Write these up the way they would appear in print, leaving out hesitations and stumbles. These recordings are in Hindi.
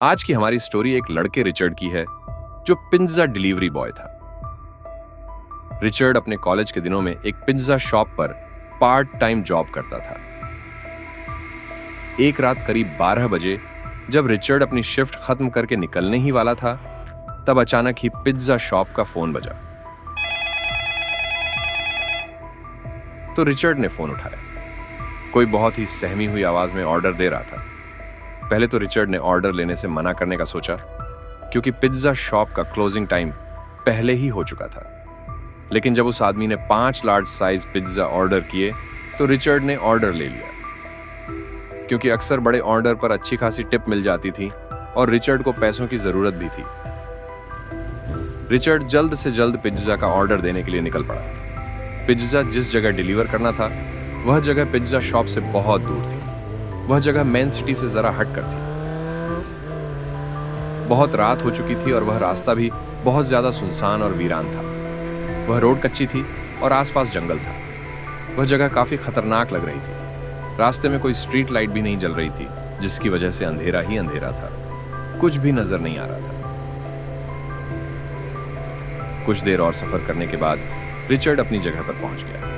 आज की हमारी स्टोरी एक लड़के रिचर्ड की है जो पिज्जा डिलीवरी बॉय था। रिचर्ड अपने कॉलेज के दिनों में एक पिज्जा शॉप पर पार्ट टाइम जॉब करता था। एक रात करीब 12 बजे जब रिचर्ड अपनी शिफ्ट खत्म करके निकलने ही वाला था, तब अचानक ही पिज्जा शॉप का फोन बजा। तो रिचर्ड ने फोन उठाया। कोई बहुत ही सहमी हुई आवाज में ऑर्डर दे रहा था। पहले तो रिचर्ड ने ऑर्डर लेने से मना करने का सोचा, क्योंकि पिज्जा शॉप का क्लोजिंग टाइम पहले ही हो चुका था। लेकिन जब उस आदमी ने 5 लार्ज साइज पिज्जा ऑर्डर किए तो रिचर्ड ने ऑर्डर ले लिया, क्योंकि अक्सर बड़े ऑर्डर पर अच्छी खासी टिप मिल जाती थी और रिचर्ड को पैसों की जरूरत भी थी। रिचर्ड जल्द से जल्द पिज्जा का ऑर्डर देने के लिए निकल पड़ा। पिज्जा जिस जगह डिलीवर करना था वह जगह पिज्जा शॉप से बहुत दूर थी। वह जगह मेन सिटी से जरा हटकर थी। बहुत रात हो चुकी थी और वह रास्ता भी बहुत ज्यादा सुनसान और वीरान था। वह रोड कच्ची थी और आसपास जंगल था। वह जगह काफी खतरनाक लग रही थी। रास्ते में कोई स्ट्रीट लाइट भी नहीं जल रही थी, जिसकी वजह से अंधेरा ही अंधेरा था। कुछ भी नजर नहीं आ रहा था। कुछ देर और सफर करने के बाद रिचर्ड अपनी जगह पर पहुंच गया।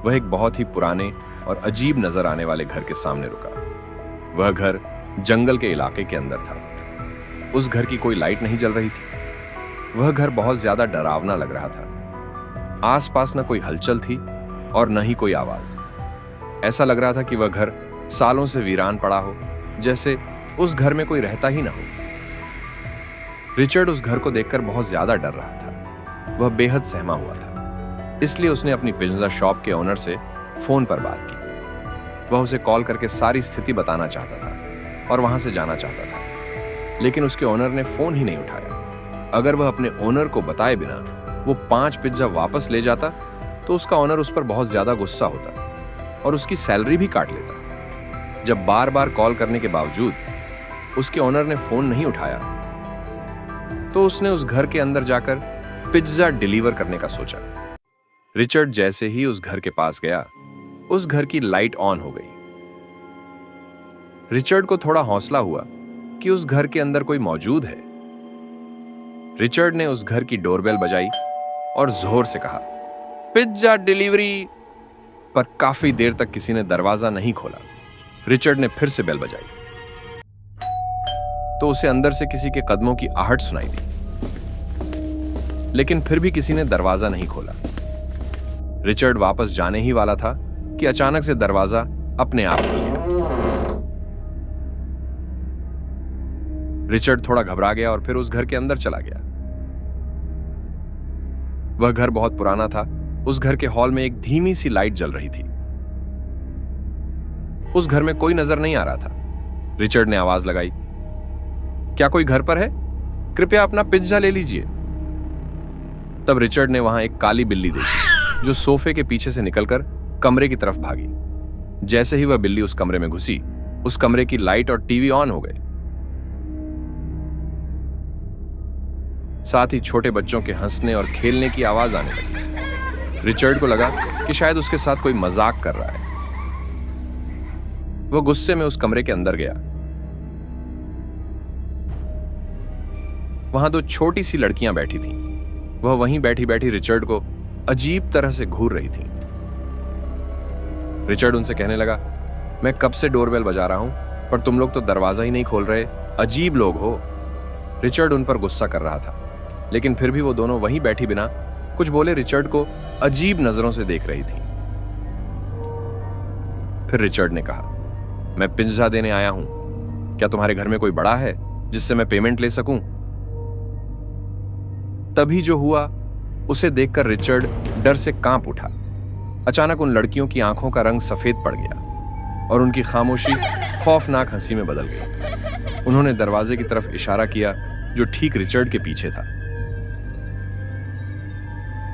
वह एक बहुत ही पुराने और अजीब नजर आने वाले घर के सामने रुका। वह घर जंगल के इलाके के अंदर था। उस घर की कोई लाइट नहीं जल रही थी। वह घर बहुत ज्यादा डरावना लग रहा था। आसपास न कोई हलचल थी और न ही कोई आवाज। ऐसा लग रहा था कि वह घर सालों से वीरान पड़ा हो, जैसे उस घर में कोई रहता ही ना हो। रिचर्ड उस घर को देखकर बहुत ज्यादा डर रहा था। वह बेहद सहमा हुआ था। इसलिए उसने अपनी पिज्जा शॉप के ओनर से फोन पर बात की। वह उसे कॉल करके सारी स्थिति बताना चाहता था और वहां से जाना चाहता था, लेकिन उसके ओनर ने फोन ही नहीं उठाया। अगर वह अपने ओनर को बताए बिना वो 5 पिज्जा वापस ले जाता तो उसका ओनर उस पर बहुत ज्यादा गुस्सा होता और उसकी सैलरी भी काट लेता। जब बार बार कॉल करने के बावजूद उसके ओनर ने फोन नहीं उठाया, तो उसने उस घर के अंदर जाकर पिज्जा डिलीवर करने का सोचा। रिचर्ड जैसे ही उस घर के पास गया, उस घर की लाइट ऑन हो गई। रिचर्ड को थोड़ा हौसला हुआ कि उस घर के अंदर कोई मौजूद है। रिचर्ड ने उस घर की डोरबेल बजाई और जोर से कहा, पिज्जा डिलीवरी। पर काफी देर तक किसी ने दरवाजा नहीं खोला। रिचर्ड ने फिर से बेल बजाई तो उसे अंदर से किसी के कदमों की आहट सुनाई दी, लेकिन फिर भी किसी ने दरवाजा नहीं खोला। रिचर्ड वापस जाने ही वाला था कि अचानक से दरवाजा अपने आप खुल गया। रिचर्ड थोड़ा घबरा गया और फिर उस घर के अंदर चला गया। वह घर बहुत पुराना था। उस घर के हॉल में एक धीमी सी लाइट जल रही थी। उस घर में कोई नजर नहीं आ रहा था। रिचर्ड ने आवाज लगाई, क्या कोई घर पर है? कृपया अपना पिज्जा ले लीजिए। तब रिचर्ड ने वहां एक काली बिल्ली देखी जो सोफे के पीछे से निकलकर कमरे की तरफ भागी। जैसे ही वह बिल्ली उस कमरे में घुसी, उस कमरे की लाइट और टीवी ऑन हो गए। साथ ही छोटे बच्चों के हंसने और खेलने की आवाज आने लगी। रिचर्ड को लगा कि शायद उसके साथ कोई मजाक कर रहा है। वह गुस्से में उस कमरे के अंदर गया। वहां 2 छोटी सी लड़कियां बैठी थीं। वह वहीं बैठी बैठी रिचर्ड को अजीब तरह से घूर रही थी। रिचर्ड उनसे कहने लगा, मैं कब से डोरबेल बजा रहा हूं, पर तुम लोग तो दरवाजा ही नहीं खोल रहे। अजीब लोग हो। रिचर्ड उन पर गुस्सा कर रहा था, लेकिन फिर भी वो दोनों वहीं बैठी बिना कुछ बोले रिचर्ड को अजीब नजरों से देख रही थी। फिर रिचर्ड ने कहा, मैं पिज्जा देने आया हूं। क्या तुम्हारे घर में कोई बड़ा है जिससे मैं पेमेंट ले सकूं? तभी जो हुआ उसे देखकर रिचर्ड डर से कांप उठा। अचानक उन लड़कियों की आंखों का रंग सफेद पड़ गया और उनकी खामोशी खौफनाक हंसी में बदल गई। उन्होंने दरवाजे की तरफ इशारा किया जो ठीक रिचर्ड के पीछे था।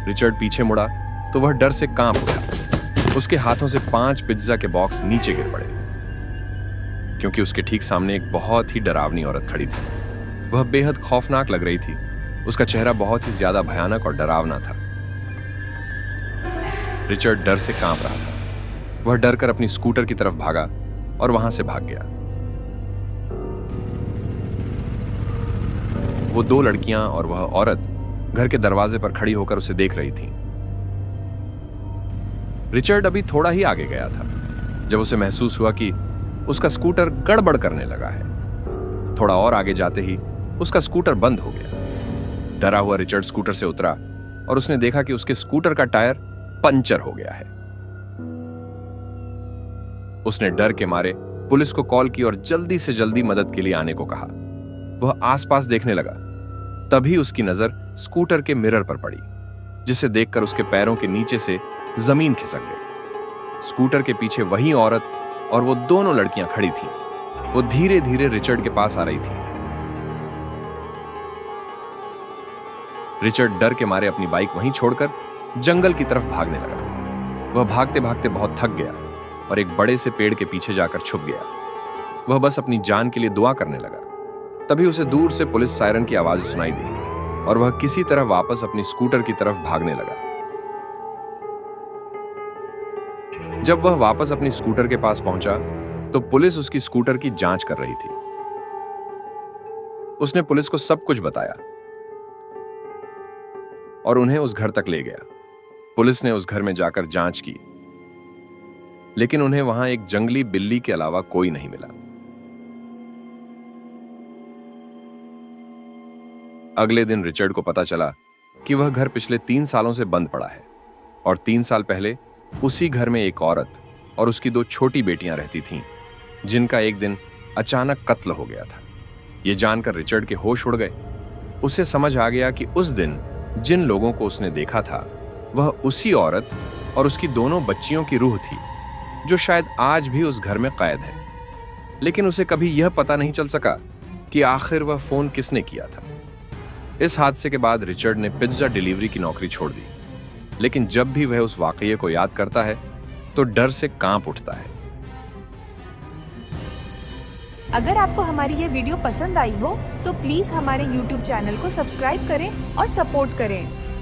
रिचर्ड पीछे मुड़ा तो वह डर से कांप उठा। उसके हाथों से 5 पिज्जा के बॉक्स नीचे गिर पड़े, क्योंकि उसके ठीक सामने एक बहुत ही डरावनी औरत खड़ी थी। वह बेहद खौफनाक लग रही थी। उसका चेहरा बहुत ही ज्यादा भयानक और डरावना था। रिचर्ड डर से कांप रहा था। वह डर कर अपनी स्कूटर की तरफ भागा और वहां से भाग गया। वो 2 लड़कियां और वह औरत घर के दरवाजे पर खड़ी होकर उसे देख रही थी। रिचर्ड अभी थोड़ा ही आगे गया था जब उसे महसूस हुआ कि उसका स्कूटर गड़बड़ करने लगा है। थोड़ा और आगे जाते ही उसका स्कूटर बंद हो गया। डरा हुआ रिचर्ड स्कूटर से उतरा और उसने देखा कि उसके स्कूटर का टायर पंचर हो गया है। उसने डर के मारे पुलिस को कॉल की और जल्दी से जल्दी मदद के लिए आने को कहा। वह आसपास देखने लगा, तभी उसकी नजर स्कूटर के मिरर पर पड़ी, जिसे देखकर उसके पैरों के नीचे से जमीन खिसक गई। स्कूटर के पीछे वही औरत और वो दोनों लड़कियां खड़ी थीं। वो धीरे धीरे रिचर्ड के पास आ रही थी। रिचर्ड डर के मारे अपनी बाइक वहीं छोड़कर जंगल की तरफ भागने लगा। वह भागते भागते बहुत थक गया और एक बड़े से पेड़ के पीछे जाकर छुप गया। वह बस अपनी जान के लिए दुआ करने लगा। तभी उसे दूर से पुलिस सायरन की आवाज सुनाई दी और वह किसी तरह वापस अपनी स्कूटर की तरफ भागने लगा। जब वह वापस अपनी स्कूटर के पास पहुंचा तो पुलिस उसकी स्कूटर की जांच कर रही थी। उसने पुलिस को सब कुछ बताया और उन्हें उस घर तक ले गया। पुलिस ने उस घर में जाकर जांच की, लेकिन उन्हें वहां एक जंगली बिल्ली के अलावा कोई नहीं मिला। अगले दिन रिचर्ड को पता चला कि वह घर पिछले 3 सालों से बंद पड़ा है और 3 साल पहले उसी घर में एक औरत और उसकी 2 छोटी बेटियां रहती थीं, जिनका एक दिन अचानक कत्ल हो गया था। यह जानकर रिचर्ड के होश उड़ गए। उसे समझ आ गया कि उस दिन जिन लोगों को उसने देखा था वह उसी औरत और उसकी दोनों बच्चियों की रूह थी, जो शायद आज भी उस घर में कैद है। लेकिन उसे कभी यह पता नहीं चल सका कि आखिर वह फोन किसने किया था। इस हादसे के बाद रिचर्ड ने पिज्जा डिलीवरी की नौकरी छोड़ दी, लेकिन जब भी वह उस वाकये को याद करता है तो डर से कांप उठता है। अगर आपको हमारी ये वीडियो पसंद आई हो तो प्लीज हमारे YouTube चैनल को सब्सक्राइब करें और सपोर्ट करें।